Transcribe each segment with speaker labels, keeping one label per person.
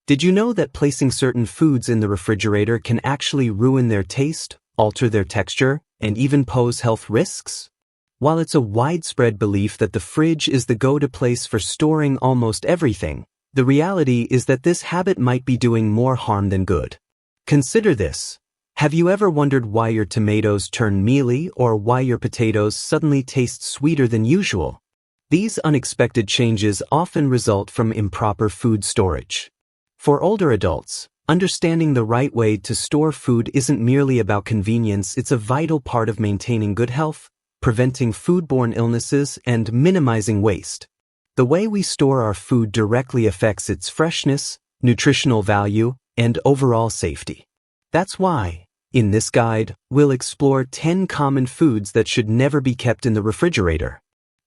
Speaker 1: Did you know that placing certain foods in the refrigerator can actually ruin their taste, alter their texture, and even pose health risks? While it's a widespread belief that the fridge is the go-to place for storing almost everything, the reality is that this habit might be doing more harm than good. Consider this. Have you ever wondered why your tomatoes turn mealy or why your potatoes suddenly taste sweeter than usual? These unexpected changes often result from improper food storage. For older adults, understanding the right way to store food isn't merely about convenience, it's a vital part of maintaining good health, preventing foodborne illnesses, and minimizing waste. The way we store our food directly affects its freshness, nutritional value, and overall safety. That's why, in this guide, we'll explore 10 common foods that should never be kept in the refrigerator.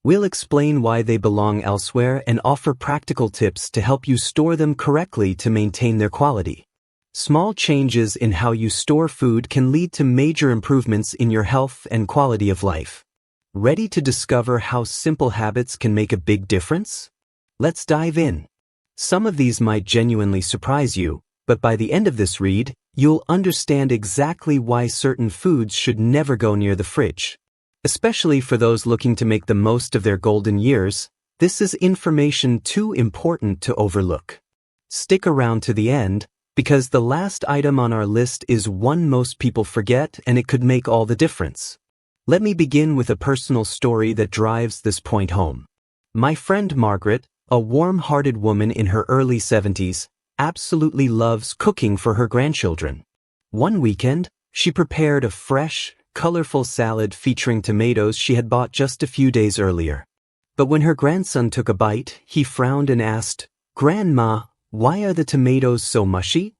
Speaker 1: We'll explain why they belong elsewhere and offer practical tips to help you store them correctly to maintain their quality. Small changes in how you store food can lead to major improvements in your health and quality of life. Ready to discover how simple habits can make a big difference? Let's dive in. Some of these might genuinely surprise you, but by the end of this read, you'll understand exactly why certain foods should never go near the fridge. Especially for those looking to make the most of their golden years, this is information too important to overlook. Stick around to the end, because the last item on our list is one most people forget and it could make all the difference. Let me begin with a personal story that drives this point home. My friend Margaret, a warm-hearted woman in her early 70s, absolutely loves cooking for her grandchildren. One weekend, she prepared a fresh, colorful salad featuring tomatoes she had bought just a few days earlier. But when her grandson took a bite, he frowned and asked, "Grandma, why are the tomatoes so mushy?"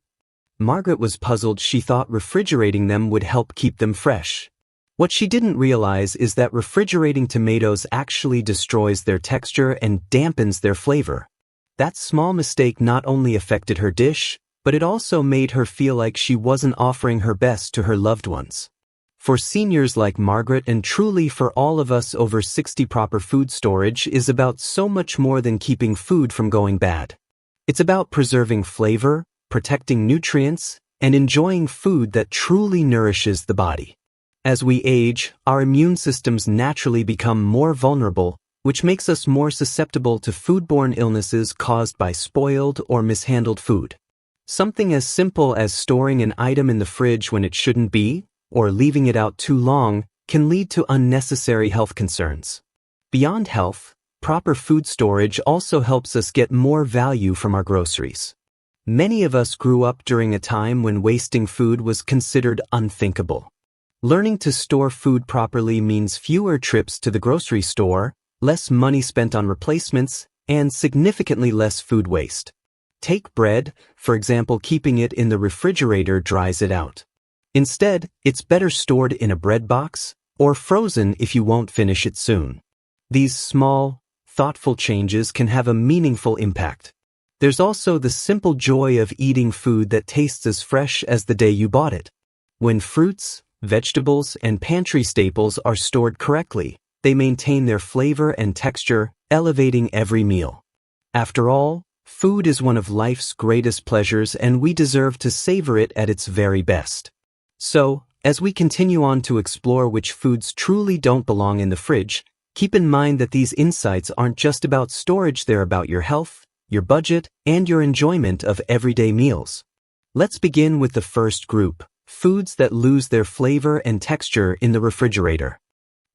Speaker 1: Margaret was puzzled. She thought refrigerating them would help keep them fresh. What she didn't realize is that refrigerating tomatoes actually destroys their texture and dampens their flavor. That small mistake not only affected her dish, but it also made her feel like she wasn't offering her best to her loved ones. For seniors like Margaret, and truly for all of us over 60, proper food storage is about so much more than keeping food from going bad. It's about preserving flavor, protecting nutrients, and enjoying food that truly nourishes the body. As we age, our immune systems naturally become more vulnerable, which makes us more susceptible to foodborne illnesses caused by spoiled or mishandled food. Something as simple as storing an item in the fridge when it shouldn't be, or leaving it out too long, can lead to unnecessary health concerns. Beyond health, proper food storage also helps us get more value from our groceries. Many of us grew up during a time when wasting food was considered unthinkable. Learning to store food properly means fewer trips to the grocery store, less money spent on replacements, and significantly less food waste. Take bread, for example. Keeping it in the refrigerator dries it out. Instead, it's better stored in a bread box, or frozen if you won't finish it soon. These small, thoughtful changes can have a meaningful impact. There's also the simple joy of eating food that tastes as fresh as the day you bought it. When fruits, vegetables, and pantry staples are stored correctly, they maintain their flavor and texture, elevating every meal. After all, food is one of life's greatest pleasures, and we deserve to savor it at its very best. So, as we continue on to explore which foods truly don't belong in the fridge, keep in mind that these insights aren't just about storage, they're about your health, your budget, and your enjoyment of everyday meals. Let's begin with the first group, foods that lose their flavor and texture in the refrigerator.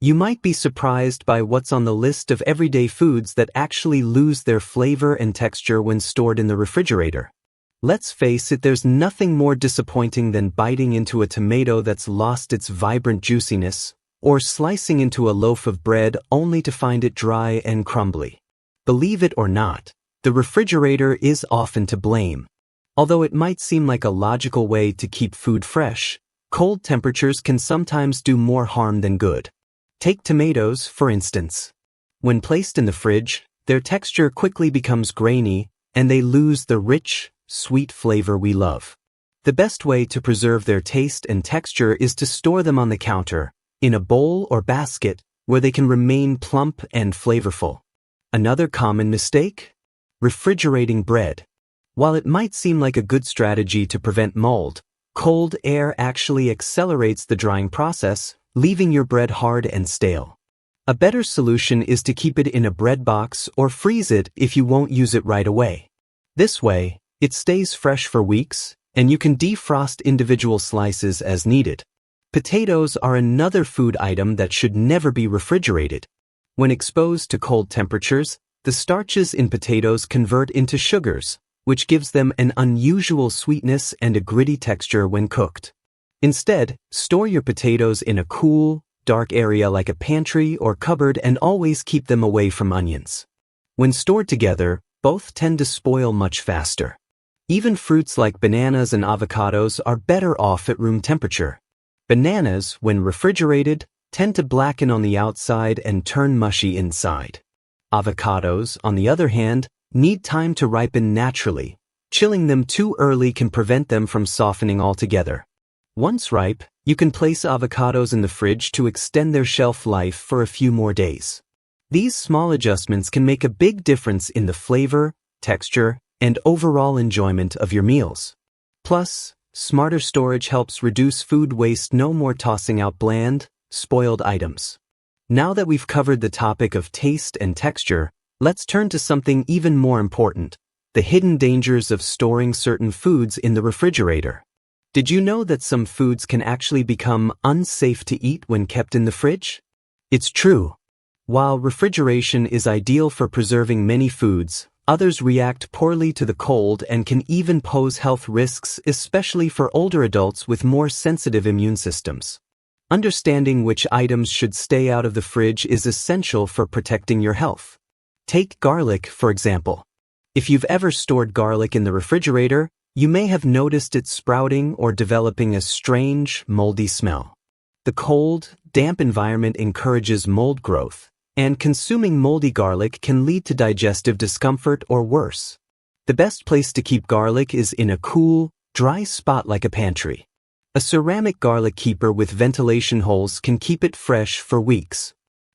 Speaker 1: You might be surprised by what's on the list of everyday foods that actually lose their flavor and texture when stored in the refrigerator. Let's face it, there's nothing more disappointing than biting into a tomato that's lost its vibrant juiciness, or slicing into a loaf of bread only to find it dry and crumbly. Believe it or not, the refrigerator is often to blame. Although it might seem like a logical way to keep food fresh, cold temperatures can sometimes do more harm than good. Take tomatoes, for instance. When placed in the fridge, their texture quickly becomes grainy, and they lose the rich, sweet flavor we love. The best way to preserve their taste and texture is to store them on the counter, in a bowl or basket, where they can remain plump and flavorful. Another common mistake? Refrigerating bread. While it might seem like a good strategy to prevent mold, cold air actually accelerates the drying process, leaving your bread hard and stale. A better solution is to keep it in a bread box or freeze it if you won't use it right away. This way, it stays fresh for weeks, and you can defrost individual slices as needed. Potatoes are another food item that should never be refrigerated. When exposed to cold temperatures, the starches in potatoes convert into sugars, which gives them an unusual sweetness and a gritty texture when cooked. Instead, store your potatoes in a cool, dark area like a pantry or cupboard and always keep them away from onions. When stored together, both tend to spoil much faster. Even fruits like bananas and avocados are better off at room temperature. Bananas, when refrigerated, tend to blacken on the outside and turn mushy inside. Avocados, on the other hand, need time to ripen naturally. Chilling them too early can prevent them from softening altogether. Once ripe, you can place avocados in the fridge to extend their shelf life for a few more days. These small adjustments can make a big difference in the flavor, texture, and overall enjoyment of your meals. Plus, smarter storage helps reduce food waste. No more tossing out bland, spoiled items. Now that we've covered the topic of taste and texture, let's turn to something even more important: the hidden dangers of storing certain foods in the refrigerator. Did you know that some foods can actually become unsafe to eat when kept in the fridge? It's true. While refrigeration is ideal for preserving many foods, others react poorly to the cold and can even pose health risks, especially for older adults with more sensitive immune systems. Understanding which items should stay out of the fridge is essential for protecting your health. Take garlic, for example. If you've ever stored garlic in the refrigerator, you may have noticed it sprouting or developing a strange, moldy smell. The cold, damp environment encourages mold growth, and consuming moldy garlic can lead to digestive discomfort or worse. The best place to keep garlic is in a cool, dry spot like a pantry. A ceramic garlic keeper with ventilation holes can keep it fresh for weeks.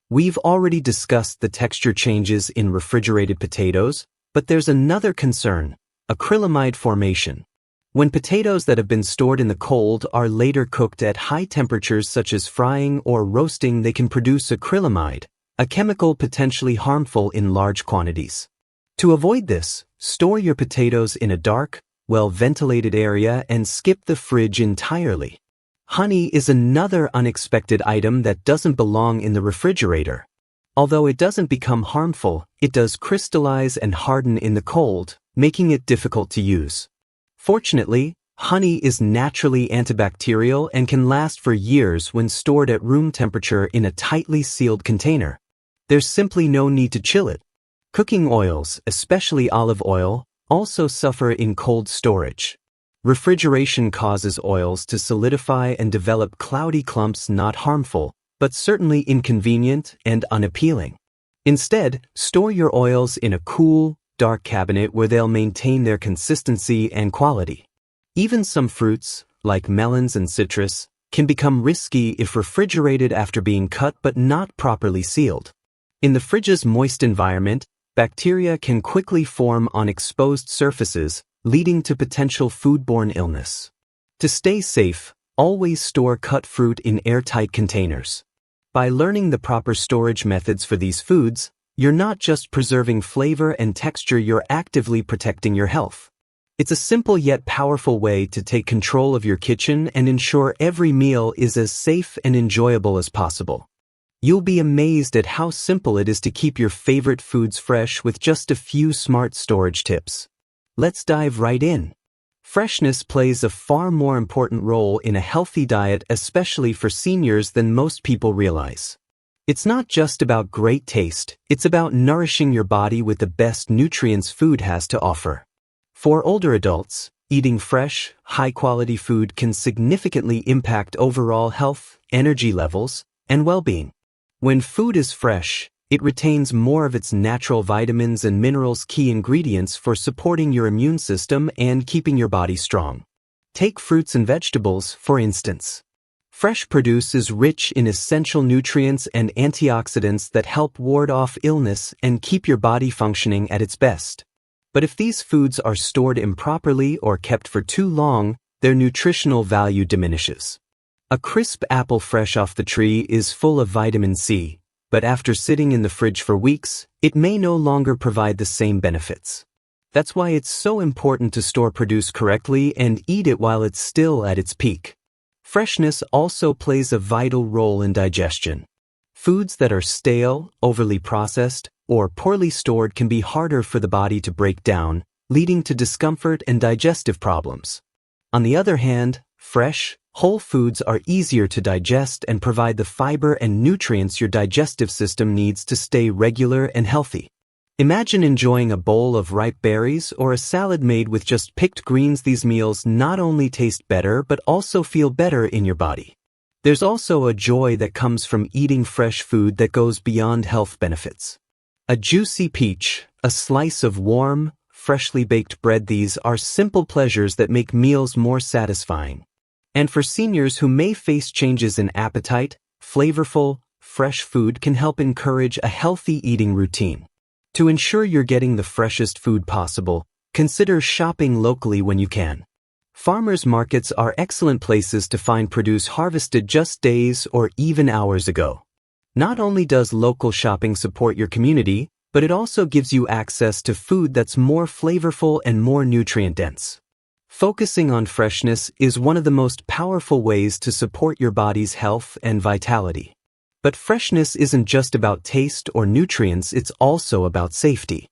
Speaker 1: We've already discussed the texture changes in refrigerated potatoes, but there's another concern: acrylamide formation. When potatoes that have been stored in the cold are later cooked at high temperatures such as frying or roasting, they can produce acrylamide, a chemical potentially harmful in large quantities. To avoid this, store your potatoes in a dark, well-ventilated area and skip the fridge entirely. Honey is another unexpected item that doesn't belong in the refrigerator. Although it doesn't become harmful, it does crystallize and harden in the cold, making it difficult to use. Fortunately, honey is naturally antibacterial and can last for years when stored at room temperature in a tightly sealed container. There's simply no need to chill it. Cooking oils, especially olive oil, also suffer in cold storage. Refrigeration causes oils to solidify and develop cloudy clumps, not harmful, but certainly inconvenient and unappealing. Instead, store your oils in a cool, dark cabinet where they'll maintain their consistency and quality. Even some fruits, like melons and citrus, can become risky if refrigerated after being cut but not properly sealed. In the fridge's moist environment, bacteria can quickly form on exposed surfaces, leading to potential foodborne illness. To stay safe, always store cut fruit in airtight containers. By learning the proper storage methods for these foods, you're not just preserving flavor and texture, you're actively protecting your health. It's a simple yet powerful way to take control of your kitchen and ensure every meal is as safe and enjoyable as possible. You'll be amazed at how simple it is to keep your favorite foods fresh with just a few smart storage tips. Let's dive right in. Freshness plays a far more important role in a healthy diet, especially for seniors, than most people realize. It's not just about great taste, it's about nourishing your body with the best nutrients food has to offer. For older adults, eating fresh, high-quality food can significantly impact overall health, energy levels, and well-being. When food is fresh, it retains more of its natural vitamins and minerals, key ingredients for supporting your immune system and keeping your body strong. Take fruits and vegetables, for instance. Fresh produce is rich in essential nutrients and antioxidants that help ward off illness and keep your body functioning at its best. But if these foods are stored improperly or kept for too long, their nutritional value diminishes. A crisp apple fresh off the tree is full of vitamin C, but after sitting in the fridge for weeks, it may no longer provide the same benefits. That's why it's so important to store produce correctly and eat it while it's still at its peak. Freshness also plays a vital role in digestion. Foods that are stale, overly processed, or poorly stored can be harder for the body to break down, leading to discomfort and digestive problems. On the other hand, fresh, whole foods are easier to digest and provide the fiber and nutrients your digestive system needs to stay regular and healthy. Imagine enjoying a bowl of ripe berries or a salad made with just picked greens. These meals not only taste better but also feel better in your body. There's also a joy that comes from eating fresh food that goes beyond health benefits. A juicy peach, a slice of warm, freshly baked bread. These are simple pleasures that make meals more satisfying. And for seniors who may face changes in appetite, flavorful, fresh food can help encourage a healthy eating routine. To ensure you're getting the freshest food possible, consider shopping locally when you can. Farmers markets are excellent places to find produce harvested just days or even hours ago. Not only does local shopping support your community, but it also gives you access to food that's more flavorful and more nutrient-dense. Focusing on freshness is one of the most powerful ways to support your body's health and vitality. But freshness isn't just about taste or nutrients, it's also about safety.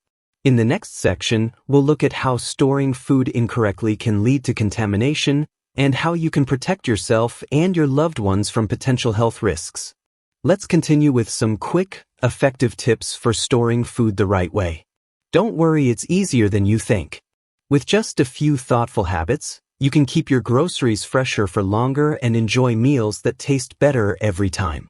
Speaker 1: In the next section, we'll look at how storing food incorrectly can lead to contamination and how you can protect yourself and your loved ones from potential health risks. Let's continue with some quick, effective tips for storing food the right way. Don't worry, it's easier than you think. With just a few thoughtful habits, you can keep your groceries fresher for longer and enjoy meals that taste better every time.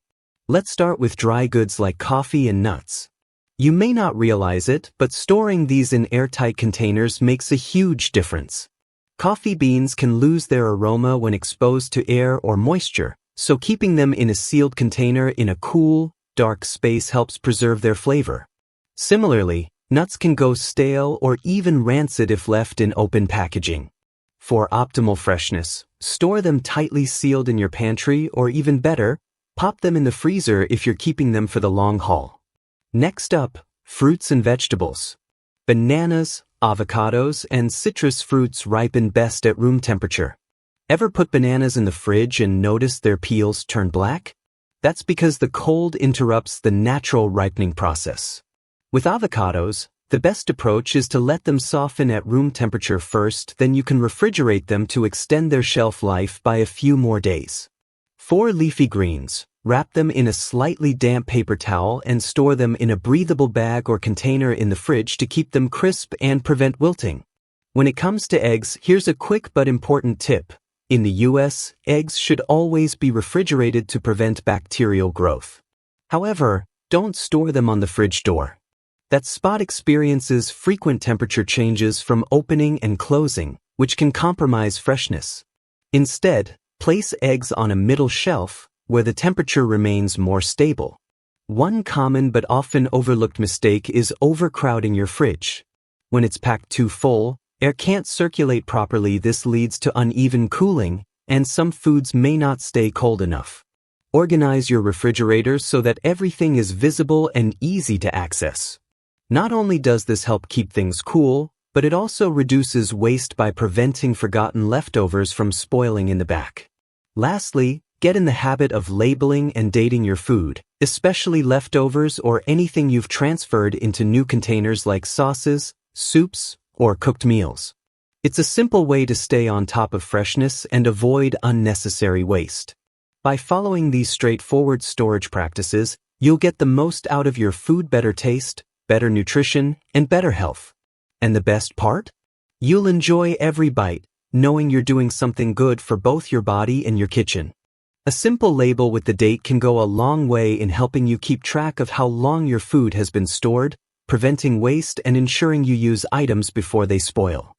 Speaker 1: Let's start with dry goods like coffee and nuts. You may not realize it, but storing these in airtight containers makes a huge difference. Coffee beans can lose their aroma when exposed to air or moisture, so keeping them in a sealed container in a cool, dark space helps preserve their flavor. Similarly, nuts can go stale or even rancid if left in open packaging. For optimal freshness, store them tightly sealed in your pantry, or even better, pop them in the freezer if you're keeping them for the long haul. Next up, fruits and vegetables. Bananas, avocados, and citrus fruits ripen best at room temperature. Ever put bananas in the fridge and notice their peels turn black? That's because the cold interrupts the natural ripening process. With avocados, the best approach is to let them soften at room temperature first, then you can refrigerate them to extend their shelf life by a few more days. For leafy greens, wrap them in a slightly damp paper towel and store them in a breathable bag or container in the fridge to keep them crisp and prevent wilting. When it comes to eggs, here's a quick but important tip. In the US, eggs should always be refrigerated to prevent bacterial growth. However, don't store them on the fridge door. That spot experiences frequent temperature changes from opening and closing, which can compromise freshness. Instead, place eggs on a middle shelf where the temperature remains more stable. One common but often overlooked mistake is overcrowding your fridge. When it's packed too full, air can't circulate properly. This leads to uneven cooling, and some foods may not stay cold enough. Organize your refrigerator so that everything is visible and easy to access. Not only does this help keep things cool, but it also reduces waste by preventing forgotten leftovers from spoiling in the back. Lastly, get in the habit of labeling and dating your food, especially leftovers or anything you've transferred into new containers like sauces, soups, or cooked meals. It's a simple way to stay on top of freshness and avoid unnecessary waste. By following these straightforward storage practices, you'll get the most out of your food: better taste, better nutrition, and better health. And the best part? You'll enjoy every bite, knowing you're doing something good for both your body and your kitchen. A simple label with the date can go a long way in helping you keep track of how long your food has been stored, preventing waste and ensuring you use items before they spoil.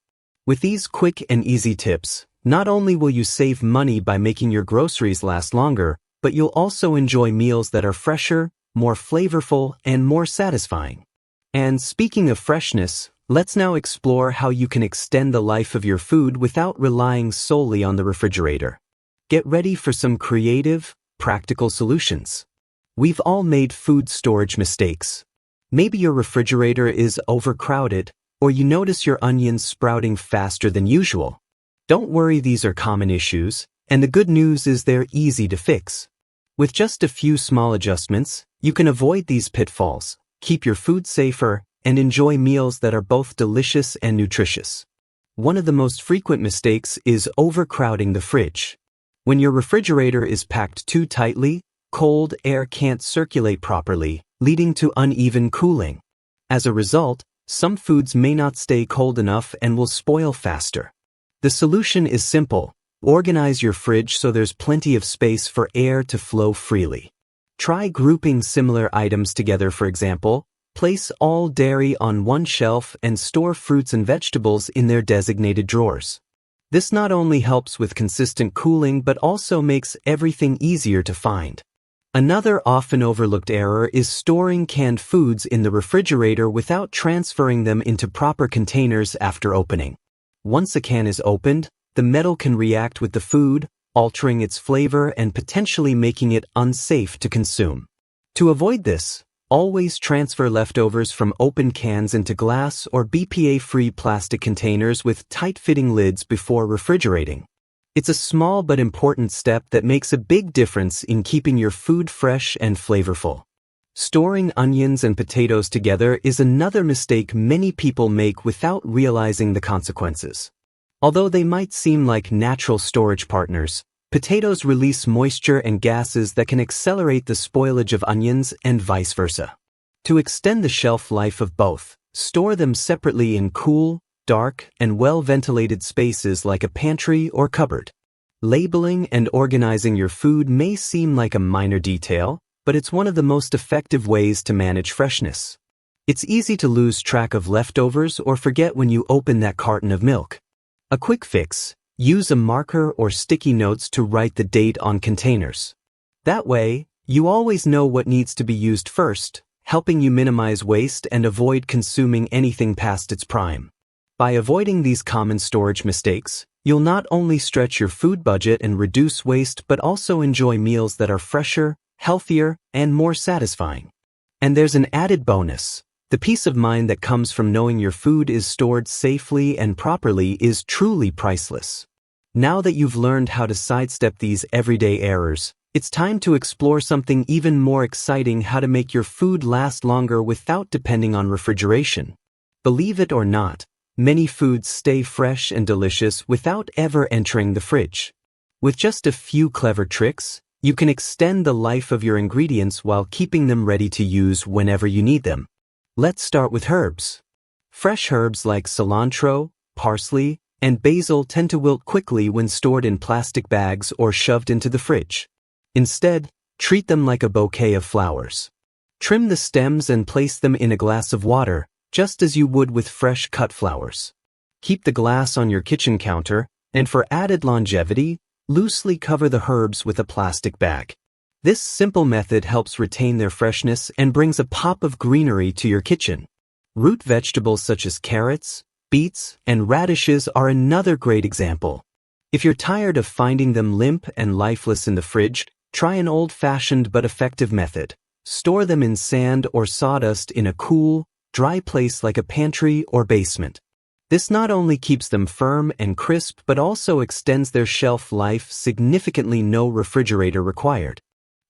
Speaker 1: With these quick and easy tips, not only will you save money by making your groceries last longer, but you'll also enjoy meals that are fresher, more flavorful, and more satisfying. And speaking of freshness, Let's now explore how you can extend the life of your food without relying solely on the refrigerator. Get ready for some creative, practical solutions. We've all made food storage mistakes. Maybe your refrigerator is overcrowded, or you notice your onions sprouting faster than usual. Don't worry, these are common issues, and the good news is they're easy to fix. With just a few small adjustments, you can avoid these pitfalls, keep your food safer, and enjoy meals that are both delicious and nutritious. One of the most frequent mistakes is overcrowding the fridge. When your refrigerator is packed too tightly, cold air can't circulate properly, leading to uneven cooling. As a result, some foods may not stay cold enough and will spoil faster. The solution is simple. Organize your fridge so there's plenty of space for air to flow freely. Try grouping similar items together, for example. Place all dairy on one shelf and store fruits and vegetables in their designated drawers. This not only helps with consistent cooling but also makes everything easier to find. Another often overlooked error is storing canned foods in the refrigerator without transferring them into proper containers after opening. Once a can is opened, the metal can react with the food, altering its flavor and potentially making it unsafe to consume. To avoid this, always transfer leftovers from open cans into glass or BPA-free plastic containers with tight-fitting lids before refrigerating. It's a small but important step that makes a big difference in keeping your food fresh and flavorful. Storing onions and potatoes together is another mistake many people make without realizing the consequences. Although they might seem like natural storage partners, potatoes release moisture and gases that can accelerate the spoilage of onions and vice versa. To extend the shelf life of both, store them separately in cool, dark, and well-ventilated spaces like a pantry or cupboard. Labeling and organizing your food may seem like a minor detail, but it's one of the most effective ways to manage freshness. It's easy to lose track of leftovers or forget when you open that carton of milk. A quick fix: use a marker or sticky notes to write the date on containers. That way, you always know what needs to be used first, helping you minimize waste and avoid consuming anything past its prime. By avoiding these common storage mistakes, you'll not only stretch your food budget and reduce waste but also enjoy meals that are fresher, healthier, and more satisfying. And there's an added bonus. The peace of mind that comes from knowing your food is stored safely and properly is truly priceless. Now that you've learned how to sidestep these everyday errors, it's time to explore something even more exciting: how to make your food last longer without depending on refrigeration. Believe it or not, many foods stay fresh and delicious without ever entering the fridge. With just a few clever tricks, you can extend the life of your ingredients while keeping them ready to use whenever you need them. Let's start with herbs. Fresh herbs like cilantro, parsley, and basil tend to wilt quickly when stored in plastic bags or shoved into the fridge. Instead, treat them like a bouquet of flowers. Trim the stems and place them in a glass of water, just as you would with fresh cut flowers. Keep the glass on your kitchen counter, and for added longevity, loosely cover the herbs with a plastic bag. This simple method helps retain their freshness and brings a pop of greenery to your kitchen. Root vegetables such as carrots, beets, and radishes are another great example. If you're tired of finding them limp and lifeless in the fridge, try an old-fashioned but effective method. Store them in sand or sawdust in a cool, dry place like a pantry or basement. This not only keeps them firm and crisp but also extends their shelf life significantly. No refrigerator required.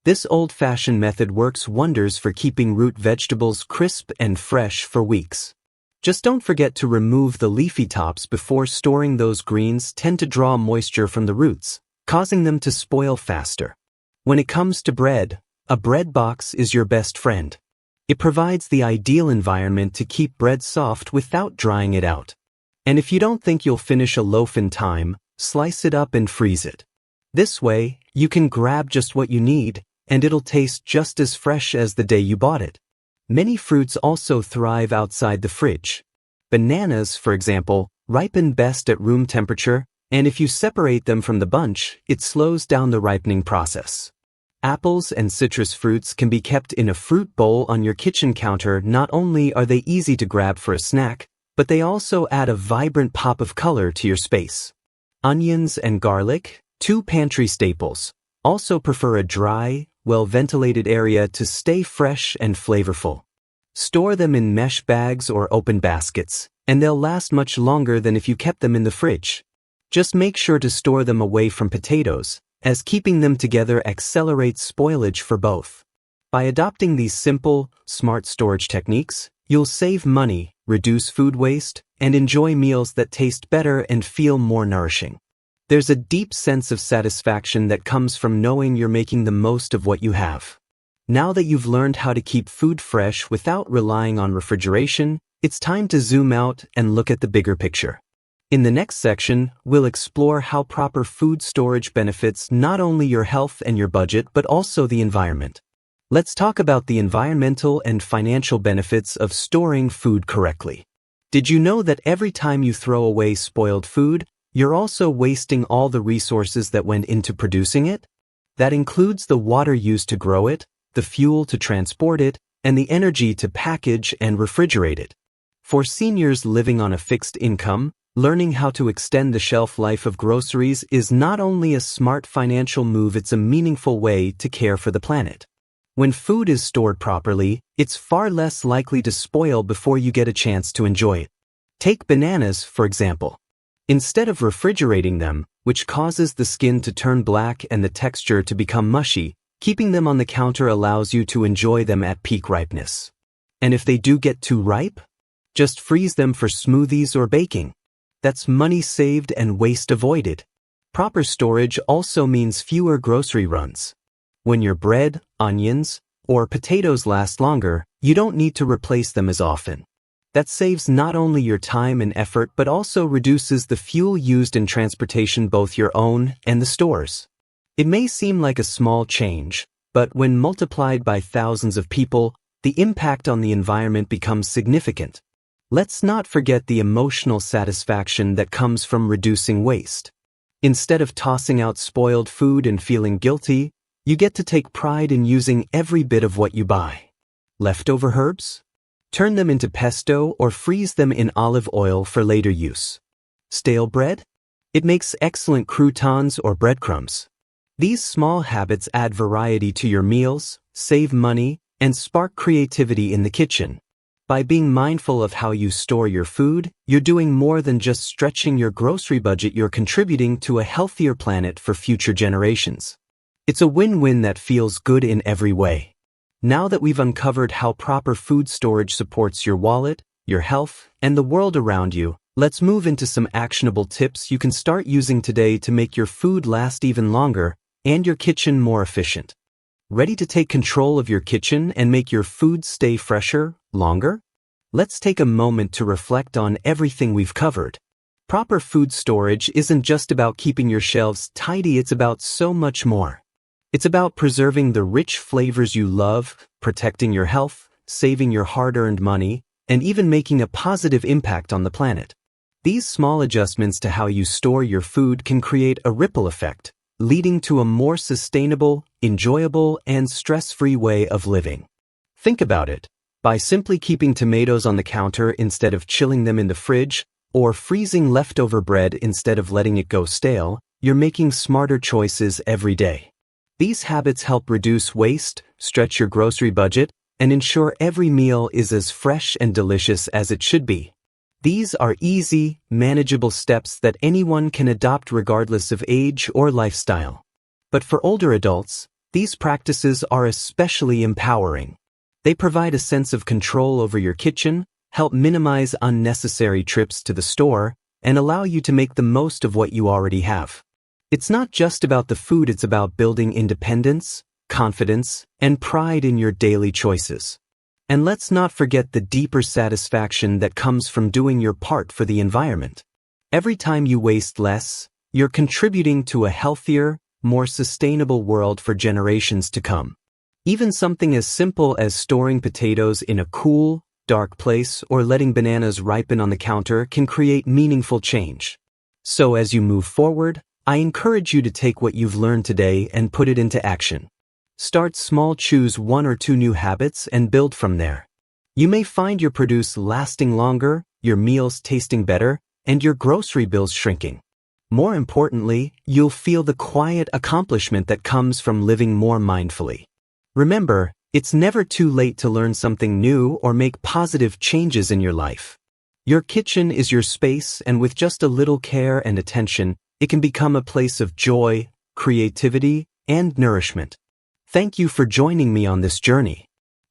Speaker 1: This old-fashioned method works wonders for keeping root vegetables crisp and fresh for weeks. Just don't forget to remove the leafy tops before storing. Those greens tend to draw moisture from the roots, causing them to spoil faster. When it comes to bread, a bread box is your best friend. It provides the ideal environment to keep bread soft without drying it out. And if you don't think you'll finish a loaf in time, slice it up and freeze it. This way, you can grab just what you need, and it'll taste just as fresh as the day you bought it. Many fruits also thrive outside the fridge. Bananas, for example, ripen best at room temperature, and if you separate them from the bunch, it slows down the ripening process. Apples and citrus fruits can be kept in a fruit bowl on your kitchen counter. Not only are they easy to grab for a snack, but they also add a vibrant pop of color to your space. Onions and garlic, two pantry staples, also prefer a dry, well-ventilated area to stay fresh and flavorful. Store them in mesh bags or open baskets, and they'll last much longer than if you kept them in the fridge. Just make sure to store them away from potatoes, as keeping them together accelerates spoilage for both. By adopting these simple, smart storage techniques, you'll save money, reduce food waste, and enjoy meals that taste better and feel more nourishing. There's a deep sense of satisfaction that comes from knowing you're making the most of what you have. Now that you've learned how to keep food fresh without relying on refrigeration, it's time to zoom out and look at the bigger picture. In the next section, we'll explore how proper food storage benefits not only your health and your budget but also the environment. Let's talk about the environmental and financial benefits of storing food correctly. Did you know that every time you throw away spoiled food, you're also wasting all the resources that went into producing it? That includes the water used to grow it, the fuel to transport it, and the energy to package and refrigerate it. For seniors living on a fixed income, learning how to extend the shelf life of groceries is not only a smart financial move, it's a meaningful way to care for the planet. When food is stored properly, it's far less likely to spoil before you get a chance to enjoy it. Take bananas, for example. Instead of refrigerating them, which causes the skin to turn black and the texture to become mushy, keeping them on the counter allows you to enjoy them at peak ripeness. And if they do get too ripe, just freeze them for smoothies or baking. That's money saved and waste avoided. Proper storage also means fewer grocery runs. When your bread, onions, or potatoes last longer, you don't need to replace them as often. That saves not only your time and effort but also reduces the fuel used in transportation, both your own and the store's. It may seem like a small change, but when multiplied by thousands of people, the impact on the environment becomes significant. Let's not forget the emotional satisfaction that comes from reducing waste. Instead of tossing out spoiled food and feeling guilty, you get to take pride in using every bit of what you buy. Leftover herbs? Turn them into pesto or freeze them in olive oil for later use. Stale bread? It makes excellent croutons or breadcrumbs. These small habits add variety to your meals, save money, and spark creativity in the kitchen. By being mindful of how you store your food, you're doing more than just stretching your grocery budget, you're contributing to a healthier planet for future generations. It's a win-win that feels good in every way. Now that we've uncovered how proper food storage supports your wallet, your health, and the world around you, let's move into some actionable tips you can start using today to make your food last even longer and your kitchen more efficient. Ready to take control of your kitchen and make your food stay fresher, longer? Let's take a moment to reflect on everything we've covered. Proper food storage isn't just about keeping your shelves tidy, it's about so much more. It's about preserving the rich flavors you love, protecting your health, saving your hard-earned money, and even making a positive impact on the planet. These small adjustments to how you store your food can create a ripple effect, leading to a more sustainable, enjoyable, and stress-free way of living. Think about it. By simply keeping tomatoes on the counter instead of chilling them in the fridge, or freezing leftover bread instead of letting it go stale, you're making smarter choices every day. These habits help reduce waste, stretch your grocery budget, and ensure every meal is as fresh and delicious as it should be. These are easy, manageable steps that anyone can adopt regardless of age or lifestyle. But for older adults, these practices are especially empowering. They provide a sense of control over your kitchen, help minimize unnecessary trips to the store, and allow you to make the most of what you already have. It's not just about the food, it's about building independence, confidence, and pride in your daily choices. And let's not forget the deeper satisfaction that comes from doing your part for the environment. Every time you waste less, you're contributing to a healthier, more sustainable world for generations to come. Even something as simple as storing potatoes in a cool, dark place or letting bananas ripen on the counter can create meaningful change. So as you move forward, I encourage you to take what you've learned today and put it into action. Start small, choose 1 or 2 new habits and build from there. You may find your produce lasting longer, your meals tasting better, and your grocery bills shrinking. More importantly, you'll feel the quiet accomplishment that comes from living more mindfully. Remember, it's never too late to learn something new or make positive changes in your life. Your kitchen is your space, and with just a little care and attention, it can become a place of joy, creativity, and nourishment. Thank you for joining me on this journey.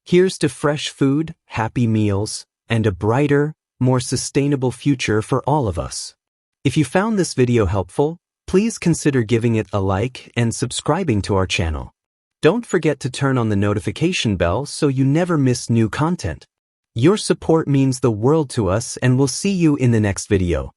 Speaker 1: Here's to fresh food, happy meals, and a brighter, more sustainable future for all of us. If you found this video helpful, please consider giving it a like and subscribing to our channel. Don't forget to turn on the notification bell so you never miss new content. Your support means the world to us, and we'll see you in the next video.